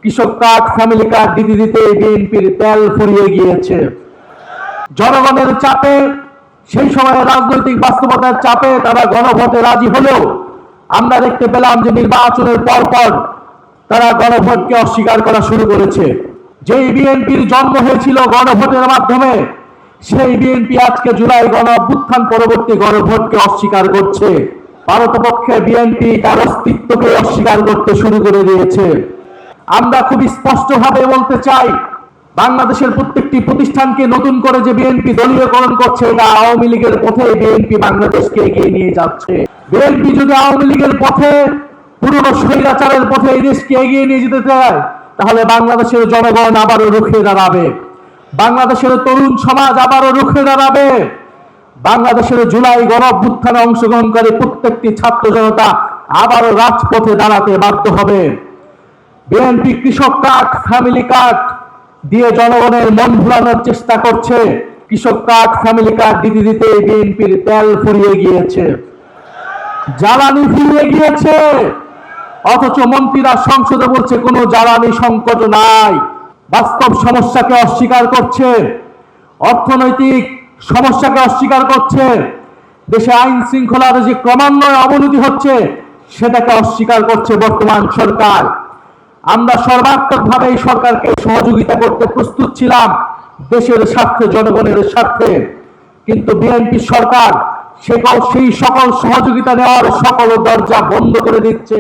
কৃষক card, family card দিতে দিতে বিএনপির তেল ফুরিয়ে গিয়েছে। জনগণের চাপে, সেই সময় রাজনৈতিক বাস্তবতার চাপে তারা গণভোটে রাজি হলেও আমরা দেখতে পেলাম যে নির্বাচনের পর পর তারা গণভোটকে অস্বীকার করা শুরু করেছে। যেই বিএনপির জন্ম হয়েছিল গণভোটের মাধ্যমে, সেই বিএনপি আজকে জুলাই গণঅভ্যুত্থান পরবর্তী গণভোটকে অস্বীকার করছে। পারতপক্ষে বিএনপি তার অস্তিত্বকে অস্বীকার করতে শুরু করে দিয়েছে। আমরা খুব স্পষ্টভাবে বলতে চাই, বাংলাদেশের প্রত্যেকটি প্রতিষ্ঠানকে নতুন করে যে বিএনপি দলীয়করণ করছে, এটা আওয়ামী লীগের পথে বিএনপি বাংলাদেশকে এগিয়ে নিয়ে যাচ্ছে। বিএনপি যদি আওয়ামী লীগের পথে, পুরনো স্বৈরাচারের পথে এই দেশকে এগিয়ে নিয়ে যেতে চায়, তাহলে বাংলাদেশের জনগণ আবারও রুখে দাঁড়াবে, বাংলাদেশের তরুণ সমাজ আবারও রুখে দাঁড়াবে, বাংলাদেশের জুলাই গণঅভ্যুত্থানে অংশগ্রহণকারী প্রত্যেকটি ছাত্র জনতা আবারও রাজপথে দাঁড়াতে বাধ্য হবে। বিএনপি কৃষক কার্ড, ফ্যামিলি কার্ড দিয়ে জনগণের মন ভুলানোর চেষ্টা করছে। কৃষক কার্ড, ফ্যামিলি কার্ড দিতে দিতে বিএনপির তেল ফুরিয়ে গিয়েছে, জ্বালানি ফুরিয়ে গিয়েছে। অথচ মন্ত্রীরা সংসদে বলছে কোনো জ্বালানি সংকট নাই, বাস্তব সমস্যাকে অস্বীকার করছে, অর্থনৈতিক সমস্যাকে অস্বীকার করছে, দেশে আইন শৃঙ্খলার যে ক্রমান্বয়ে অবনতি হচ্ছে সেটাকে অস্বীকার করছে বর্তমান সরকার। আমরা সর্বাত্মকভাবে এই সরকারকে সহযোগিতা করতে প্রস্তুত ছিলাম দেশের স্বার্থে, জনগণের স্বার্থে, কিন্তু বিএনপি সরকার সেই সকল সহযোগিতা নেওয়ার সকল দরজা বন্ধ করে দিচ্ছে।